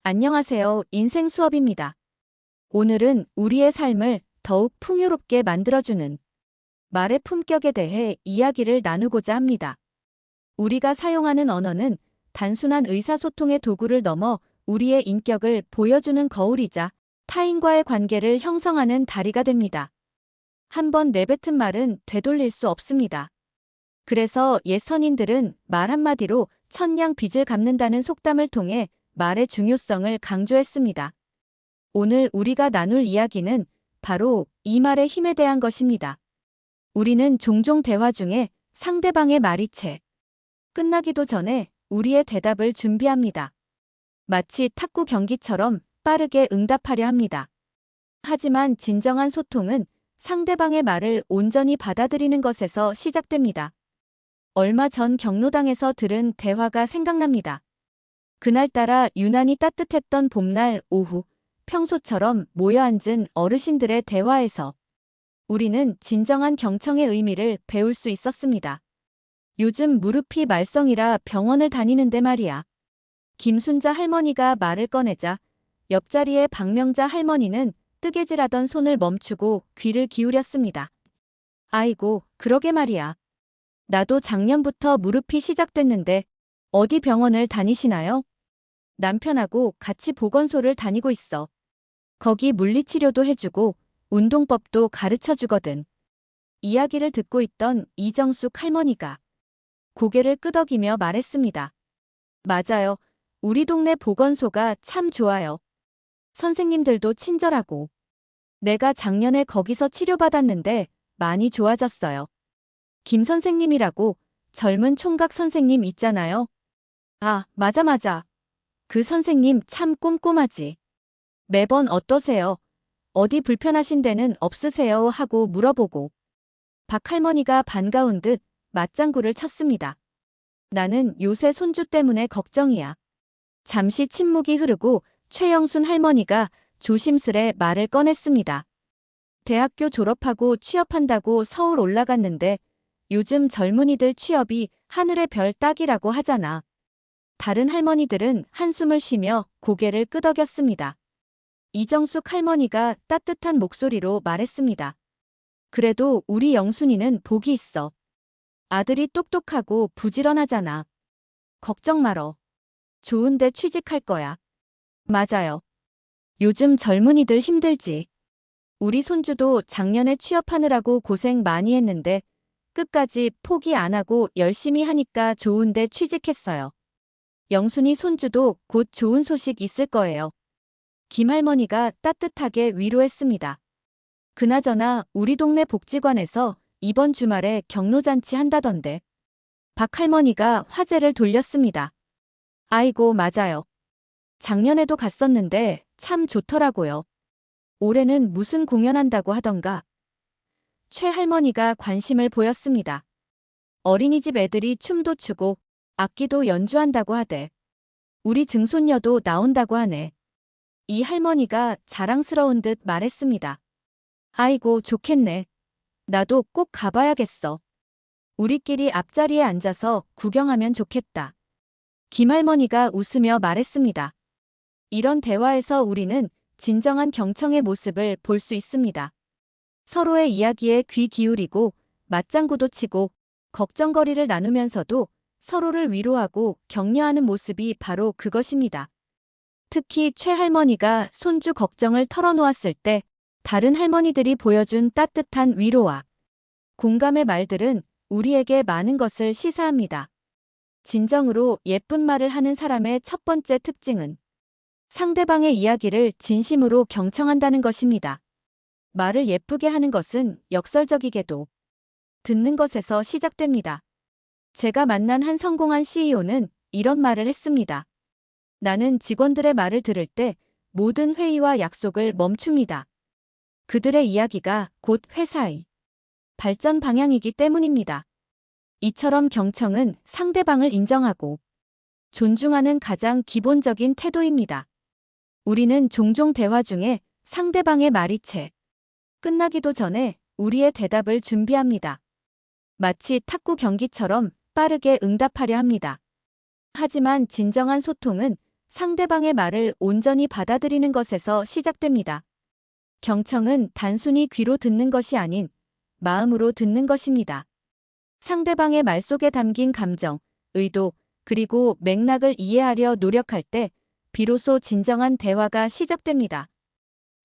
안녕하세요. 인생 수업입니다. 오늘은 우리의 삶을 더욱 풍요롭게 만들어주는 말의 품격에 대해 이야기를 나누고자 합니다. 우리가 사용하는 언어는 단순한 의사소통의 도구를 넘어 우리의 인격을 보여주는 거울이자 타인과의 관계를 형성하는 다리가 됩니다. 한번 내뱉은 말은 되돌릴 수 없습니다. 그래서 옛 선인들은 말 한마디로 천냥 빚을 갚는다는 속담을 통해 말의 중요성을 강조했습니다. 오늘 우리가 나눌 이야기는 바로 이 말의 힘에 대한 것입니다. 우리는 종종 대화 중에 상대방의 말이 채 끝나기도 전에 우리의 대답을 준비합니다. 마치 탁구 경기처럼 빠르게 응답하려 합니다. 하지만 진정한 소통은 상대방의 말을 온전히 받아들이는 것에서 시작됩니다. 얼마 전 경로당에서 들은 대화가 생각납니다. 그날따라 유난히 따뜻했던 봄날 오후, 평소처럼 모여 앉은 어르신들의 대화에서 우리는 진정한 경청의 의미를 배울 수 있었습니다. 요즘 무릎이 말썽이라 병원을 다니는데 말이야. 김순자 할머니가 말을 꺼내자 옆자리의 박명자 할머니는 뜨개질하던 손을 멈추고 귀를 기울였습니다. 아이고, 그러게 말이야. 나도 작년부터 무릎이 시작됐는데 어디 병원을 다니시나요? 남편하고 같이 보건소를 다니고 있어. 거기 물리치료도 해주고 운동법도 가르쳐주거든. 이야기를 듣고 있던 이정숙 할머니가 고개를 끄덕이며 말했습니다. 맞아요. 우리 동네 보건소가 참 좋아요. 선생님들도 친절하고. 내가 작년에 거기서 치료받았는데 많이 좋아졌어요. 김 선생님이라고 젊은 총각 선생님 있잖아요. 아, 맞아. 그 선생님 참 꼼꼼하지. 매번 어떠세요? 어디 불편하신 데는 없으세요? 하고 물어보고 박 할머니가 반가운 듯 맞장구를 쳤습니다. 나는 요새 손주 때문에 걱정이야. 잠시 침묵이 흐르고 최영순 할머니가 조심스레 말을 꺼냈습니다. 대학교 졸업하고 취업한다고 서울 올라갔는데 요즘 젊은이들 취업이 하늘의 별 따기라고 하잖아. 다른 할머니들은 한숨을 쉬며 고개를 끄덕였습니다. 이정숙 할머니가 따뜻한 목소리로 말했습니다. 그래도 우리 영순이는 복이 있어. 아들이 똑똑하고 부지런하잖아. 걱정 말어. 좋은데 취직할 거야. 맞아요. 요즘 젊은이들 힘들지. 우리 손주도 작년에 취업하느라고 고생 많이 했는데 끝까지 포기 안 하고 열심히 하니까 좋은데 취직했어요. 영순이 손주도 곧 좋은 소식 있을 거예요. 김할머니가 따뜻하게 위로했습니다. 그나저나 우리 동네 복지관에서 이번 주말에 경로잔치 한다던데. 박 할머니가 화제를 돌렸습니다. 아이고, 맞아요. 작년에도 갔었는데 참 좋더라고요. 올해는 무슨 공연한다고 하던가. 최 할머니가 관심을 보였습니다. 어린이집 애들이 춤도 추고 악기도 연주한다고 하대. 우리 증손녀도 나온다고 하네. 이 할머니가 자랑스러운 듯 말했습니다. 아이고, 좋겠네. 나도 꼭 가봐야겠어. 우리끼리 앞자리에 앉아서 구경하면 좋겠다. 김할머니가 웃으며 말했습니다. 이런 대화에서 우리는 진정한 경청의 모습을 볼 수 있습니다. 서로의 이야기에 귀 기울이고 맞장구도 치고 걱정거리를 나누면서도 서로를 위로하고 격려하는 모습이 바로 그것입니다. 특히 최 할머니가 손주 걱정을 털어놓았을 때 다른 할머니들이 보여준 따뜻한 위로와 공감의 말들은 우리에게 많은 것을 시사합니다. 진정으로 예쁜 말을 하는 사람의 첫 번째 특징은 상대방의 이야기를 진심으로 경청한다는 것입니다. 말을 예쁘게 하는 것은 역설적이게도 듣는 것에서 시작됩니다. 제가 만난 한 성공한 CEO는 이런 말을 했습니다. 나는 직원들의 말을 들을 때 모든 회의와 약속을 멈춥니다. 그들의 이야기가 곧 회사의 발전 방향이기 때문입니다. 이처럼 경청은 상대방을 인정하고 존중하는 가장 기본적인 태도입니다. 우리는 종종 대화 중에 상대방의 말이 채 끝나기도 전에 우리의 대답을 준비합니다. 마치 탁구 경기처럼 빠르게 응답하려 합니다. 하지만 진정한 소통은 상대방의 말을 온전히 받아들이는 것에서 시작됩니다. 경청은 단순히 귀로 듣는 것이 아닌 마음으로 듣는 것입니다. 상대방의 말 속에 담긴 감정, 의도, 그리고 맥락을 이해하려 노력할 때 비로소 진정한 대화가 시작됩니다.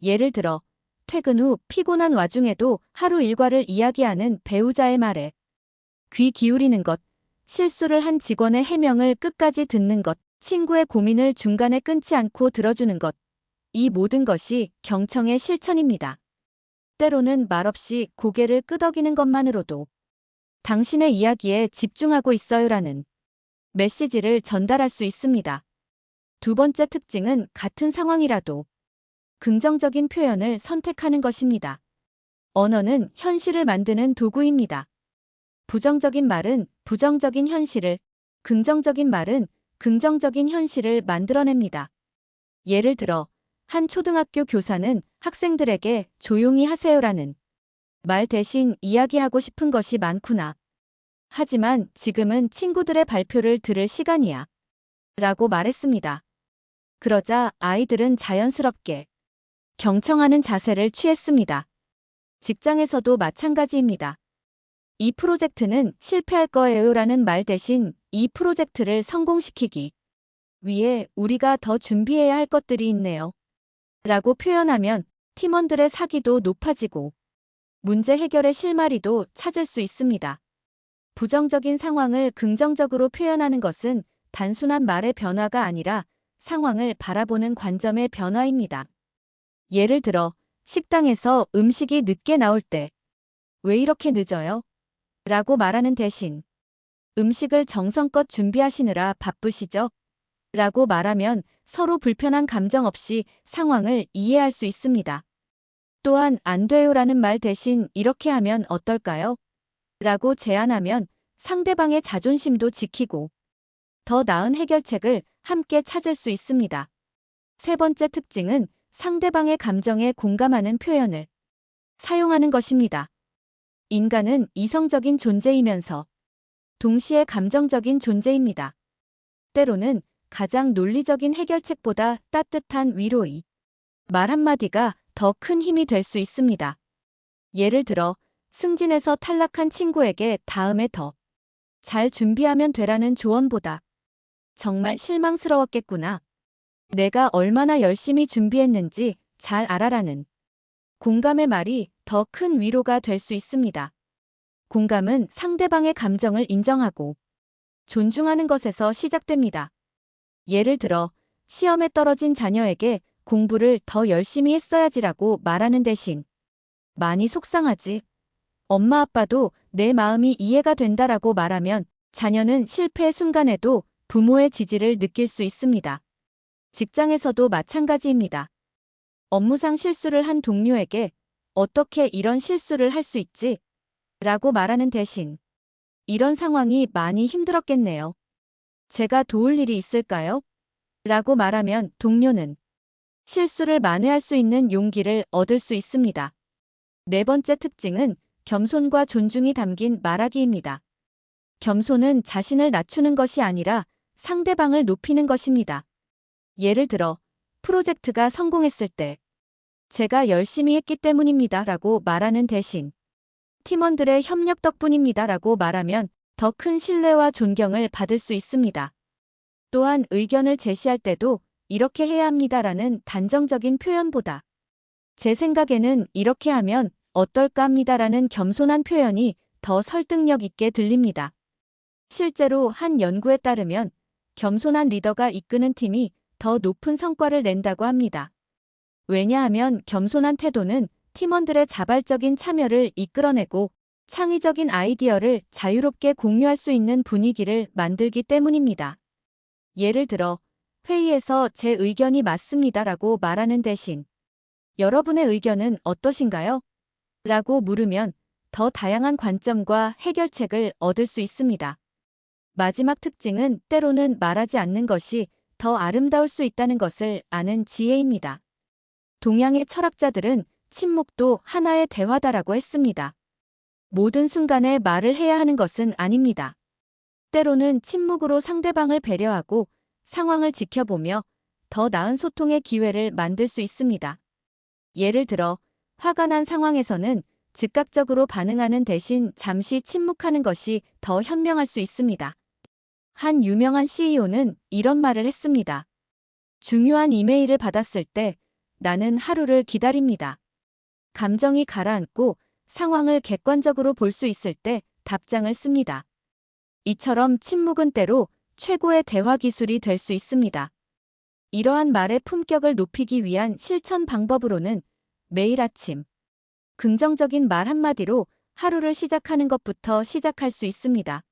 예를 들어, 퇴근 후 피곤한 와중에도 하루 일과를 이야기하는 배우자의 말에 귀 기울이는 것, 실수를 한 직원의 해명을 끝까지 듣는 것, 친구의 고민을 중간에 끊지 않고 들어주는 것, 이 모든 것이 경청의 실천입니다. 때로는 말없이 고개를 끄덕이는 것만으로도 당신의 이야기에 집중하고 있어요라는 메시지를 전달할 수 있습니다. 두 번째 특징은 같은 상황이라도 긍정적인 표현을 선택하는 것입니다. 언어는 현실을 만드는 도구입니다. 부정적인 말은 부정적인 현실을, 긍정적인 말은 긍정적인 현실을 만들어냅니다. 예를 들어, 한 초등학교 교사는 학생들에게 조용히 하세요라는 말 대신 이야기하고 싶은 것이 많구나. 하지만 지금은 친구들의 발표를 들을 시간이야. 라고 말했습니다. 그러자 아이들은 자연스럽게 경청하는 자세를 취했습니다. 직장에서도 마찬가지입니다. 이 프로젝트는 실패할 거예요라는 말 대신 이 프로젝트를 성공시키기 위해 우리가 더 준비해야 할 것들이 있네요. 라고 표현하면 팀원들의 사기도 높아지고 문제 해결의 실마리도 찾을 수 있습니다. 부정적인 상황을 긍정적으로 표현하는 것은 단순한 말의 변화가 아니라 상황을 바라보는 관점의 변화입니다. 예를 들어, 식당에서 음식이 늦게 나올 때, 왜 이렇게 늦어요? 라고 말하는 대신, 음식을 정성껏 준비하시느라 바쁘시죠? 라고 말하면 서로 불편한 감정 없이 상황을 이해할 수 있습니다. 또한 안 돼요라는 말 대신 이렇게 하면 어떨까요? 라고 제안하면 상대방의 자존심도 지키고 더 나은 해결책을 함께 찾을 수 있습니다. 세 번째 특징은 상대방의 감정에 공감하는 표현을 사용하는 것입니다. 인간은 이성적인 존재이면서 동시에 감정적인 존재입니다. 때로는 가장 논리적인 해결책보다 따뜻한 위로의 말 한마디가 더 큰 힘이 될 수 있습니다. 예를 들어, 승진해서 탈락한 친구에게 다음에 더 잘 준비하면 되라는 조언보다 정말 실망스러웠겠구나. 내가 얼마나 열심히 준비했는지 잘 알아라는 공감의 말이 더 큰 위로가 될 수 있습니다. 공감은 상대방의 감정을 인정하고 존중하는 것에서 시작됩니다. 예를 들어, 시험에 떨어진 자녀에게 공부를 더 열심히 했어야지라고 말하는 대신 많이 속상하지. 엄마 아빠도 내 마음이 이해가 된다라고 말하면 자녀는 실패의 순간에도 부모의 지지를 느낄 수 있습니다. 직장에서도 마찬가지입니다. 업무상 실수를 한 동료에게 어떻게 이런 실수를 할 수 있지? 라고 말하는 대신 이런 상황이 많이 힘들었겠네요. 제가 도울 일이 있을까요? 라고 말하면 동료는 실수를 만회할 수 있는 용기를 얻을 수 있습니다. 네 번째 특징은 겸손과 존중이 담긴 말하기입니다. 겸손은 자신을 낮추는 것이 아니라 상대방을 높이는 것입니다. 예를 들어, 프로젝트가 성공했을 때 제가 열심히 했기 때문입니다 라고 말하는 대신 팀원들의 협력 덕분입니다 라고 말하면 더 큰 신뢰와 존경을 받을 수 있습니다. 또한 의견을 제시할 때도 이렇게 해야 합니다라는 단정적인 표현보다 제 생각에는 이렇게 하면 어떨까 합니다라는 겸손한 표현이 더 설득력 있게 들립니다. 실제로 한 연구에 따르면 겸손한 리더가 이끄는 팀이 더 높은 성과를 낸다고 합니다. 왜냐하면 겸손한 태도는 팀원들의 자발적인 참여를 이끌어내고 창의적인 아이디어를 자유롭게 공유할 수 있는 분위기를 만들기 때문입니다. 예를 들어, 회의에서 제 의견이 맞습니다라고 말하는 대신 여러분의 의견은 어떠신가요? 라고 물으면 더 다양한 관점과 해결책을 얻을 수 있습니다. 마지막 특징은 때로는 말하지 않는 것이 더 아름다울 수 있다는 것을 아는 지혜입니다. 동양의 철학자들은 침묵도 하나의 대화다라고 했습니다. 모든 순간에 말을 해야 하는 것은 아닙니다. 때로는 침묵으로 상대방을 배려하고 상황을 지켜보며 더 나은 소통의 기회를 만들 수 있습니다. 예를 들어, 화가 난 상황에서는 즉각적으로 반응하는 대신 잠시 침묵하는 것이 더 현명할 수 있습니다. 한 유명한 CEO는 이런 말을 했습니다. 중요한 이메일을 받았을 때 나는 하루를 기다립니다. 감정이 가라앉고 상황을 객관적으로 볼 수 있을 때 답장을 씁니다. 이처럼 침묵은 때로 최고의 대화 기술이 될 수 있습니다. 이러한 말의 품격을 높이기 위한 실천 방법으로는 매일 아침 긍정적인 말 한마디로 하루를 시작하는 것부터 시작할 수 있습니다.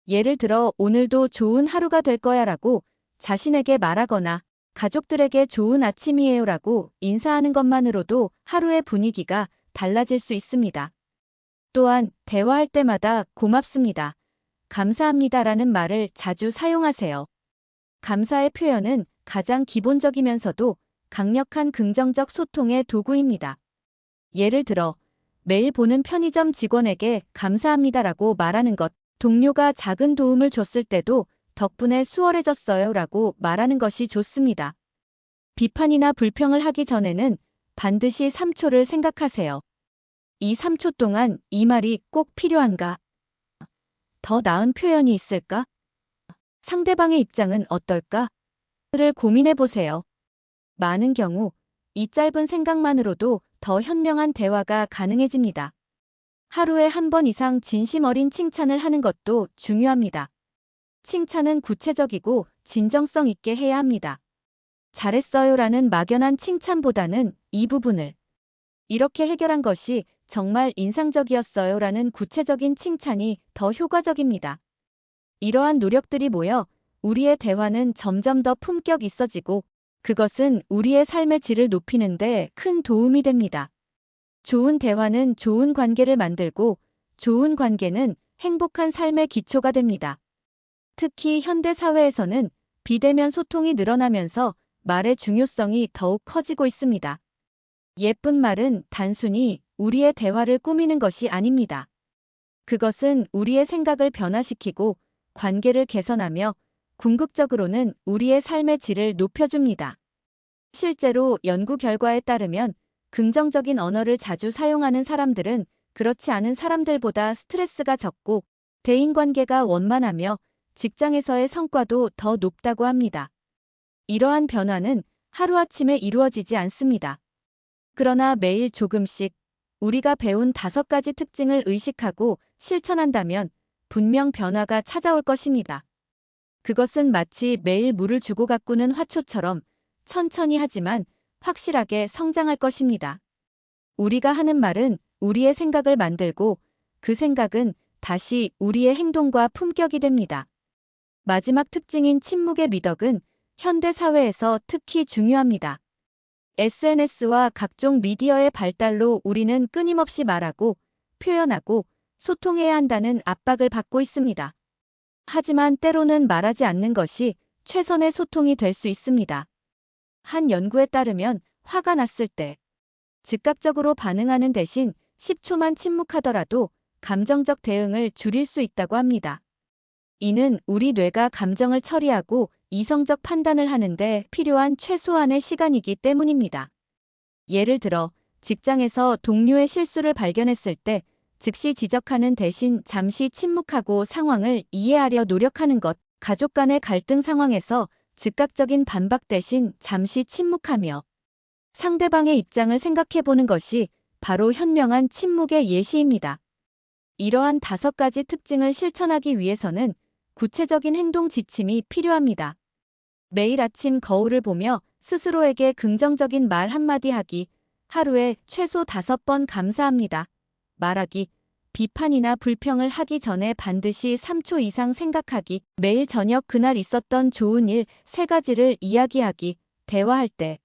예를 들어 오늘도 좋은 하루가 될 거야 라고 자신에게 말하거나 가족들에게 좋은 아침이에요 라고 인사하는 것만으로도 하루의 분위기가 달라질 수 있습니다. 또한 대화할 때마다 고맙습니다. 감사합니다 라는 말을 자주 사용하세요. 감사의 표현은 가장 기본적이면서도 강력한 긍정적 소통의 도구입니다. 예를 들어 매일 보는 편의점 직원에게 감사합니다라고 말하는 것, 동료가 작은 도움을 줬을 때도 덕분에 수월해졌어요 라고 말하는 것이 좋습니다. 비판이나 불평을 하기 전에는 반드시 3초를 생각하세요. 이 3초 동안 이 말이 꼭 필요한가? 더 나은 표현이 있을까? 상대방의 입장은 어떨까? 를 고민해 보세요. 많은 경우 이 짧은 생각만으로도 더 현명한 대화가 가능해집니다. 하루에 한 번 이상 진심 어린 칭찬을 하는 것도 중요합니다. 칭찬은 구체적이고 진정성 있게 해야 합니다. 잘했어요라는 막연한 칭찬보다는 이 부분을 이렇게 해결한 것이 정말 인상적이었어요라는 구체적인 칭찬이 더 효과적입니다. 이러한 노력들이 모여 우리의 대화는 점점 더 품격 있어지고 그것은 우리의 삶의 질을 높이는 데 큰 도움이 됩니다. 좋은 대화는 좋은 관계를 만들고 좋은 관계는 행복한 삶의 기초가 됩니다. 특히 현대 사회에서는 비대면 소통이 늘어나면서 말의 중요성이 더욱 커지고 있습니다. 예쁜 말은 단순히 우리의 대화를 꾸미는 것이 아닙니다. 그것은 우리의 생각을 변화시키고 관계를 개선하며 궁극적으로는 우리의 삶의 질을 높여줍니다. 실제로 연구 결과에 따르면 긍정적인 언어를 자주 사용하는 사람들은 그렇지 않은 사람들보다 스트레스가 적고 대인관계가 원만하며 직장에서의 성과도 더 높다고 합니다. 이러한 변화는 하루아침에 이루어지지 않습니다. 그러나 매일 조금씩 우리가 배운 5가지 특징을 의식하고 실천한다면 분명 변화가 찾아올 것입니다. 그것은 마치 매일 물을 주고 가꾸는 화초처럼 천천히 하지만 확실하게 성장할 것입니다. 우리가 하는 말은 우리의 생각을 만들고 그 생각은 다시 우리의 행동과 품격이 됩니다. 마지막 특징인 침묵의 미덕은 현대 사회에서 특히 중요합니다. SNS와 각종 미디어의 발달로 우리는 끊임없이 말하고 표현하고 소통해야 한다는 압박을 받고 있습니다. 하지만 때로는 말하지 않는 것이 최선의 소통이 될 수 있습니다. 한 연구에 따르면 화가 났을 때 즉각적으로 반응하는 대신 10초만 침묵하더라도 감정적 대응을 줄일 수 있다고 합니다. 이는 우리 뇌가 감정을 처리하고 이성적 판단을 하는데 필요한 최소한의 시간이기 때문입니다. 예를 들어 직장에서 동료의 실수를 발견했을 때 즉시 지적하는 대신 잠시 침묵하고 상황을 이해하려 노력하는 것, 가족 간의 갈등 상황에서 즉각적인 반박 대신 잠시 침묵하며 상대방의 입장을 생각해보는 것이 바로 현명한 침묵의 예시입니다. 이러한 5가지 특징을 실천하기 위해서는 구체적인 행동 지침이 필요합니다. 매일 아침 거울을 보며 스스로에게 긍정적인 말 한마디 하기, 하루에 최소 5번 감사합니다. 말하기, 비판이나 불평을 하기 전에 반드시 3초 이상 생각하기, 매일 저녁 그날 있었던 좋은 일 3가지를 이야기하기, 대화할 때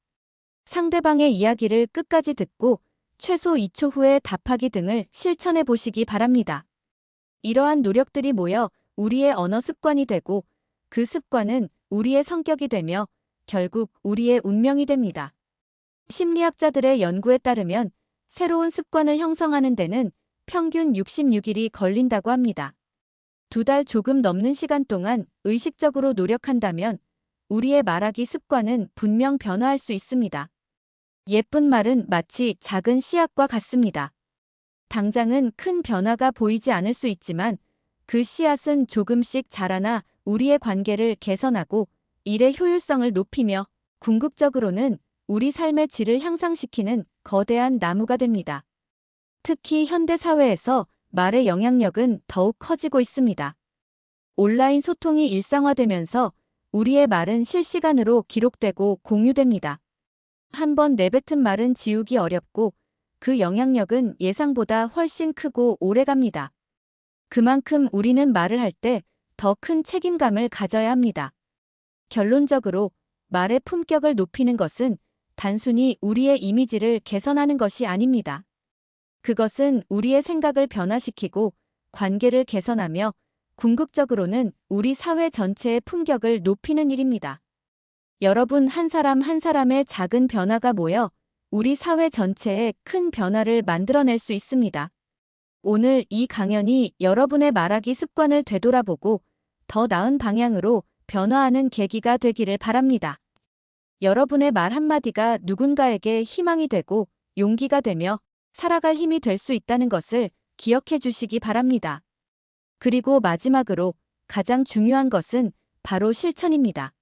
상대방의 이야기를 끝까지 듣고 최소 2초 후에 답하기 등을 실천해 보시기 바랍니다. 이러한 노력들이 모여 우리의 언어 습관이 되고 그 습관은 우리의 성격이 되며 결국 우리의 운명이 됩니다. 심리학자들의 연구에 따르면 새로운 습관을 형성하는 데는 평균 66일이 걸린다고 합니다. 2달 조금 넘는 시간 동안 의식적으로 노력한다면 우리의 말하기 습관은 분명 변화할 수 있습니다. 예쁜 말은 마치 작은 씨앗과 같습니다. 당장은 큰 변화가 보이지 않을 수 있지만 그 씨앗은 조금씩 자라나 우리의 관계를 개선하고 일의 효율성을 높이며 궁극적으로는 우리 삶의 질을 향상시키는 거대한 나무가 됩니다. 특히 현대 사회에서 말의 영향력은 더욱 커지고 있습니다. 온라인 소통이 일상화되면서 우리의 말은 실시간으로 기록되고 공유됩니다. 한번 내뱉은 말은 지우기 어렵고 그 영향력은 예상보다 훨씬 크고 오래갑니다. 그만큼 우리는 말을 할 때 더 큰 책임감을 가져야 합니다. 결론적으로 말의 품격을 높이는 것은 단순히 우리의 이미지를 개선하는 것이 아닙니다. 그것은 우리의 생각을 변화시키고 관계를 개선하며 궁극적으로는 우리 사회 전체의 품격을 높이는 일입니다. 여러분 한 사람 한 사람의 작은 변화가 모여 우리 사회 전체에 큰 변화를 만들어낼 수 있습니다. 오늘 이 강연이 여러분의 말하기 습관을 되돌아보고 더 나은 방향으로 변화하는 계기가 되기를 바랍니다. 여러분의 말 한마디가 누군가에게 희망이 되고 용기가 되며 살아갈 힘이 될 수 있다는 것을 기억해 주시기 바랍니다. 그리고 마지막으로 가장 중요한 것은 바로 실천입니다.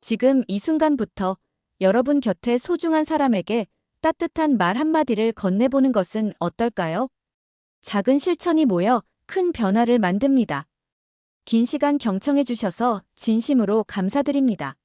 지금 이 순간부터 여러분 곁에 소중한 사람에게 따뜻한 말 한마디를 건네보는 것은 어떨까요? 작은 실천이 모여 큰 변화를 만듭니다. 긴 시간 경청해 주셔서 진심으로 감사드립니다.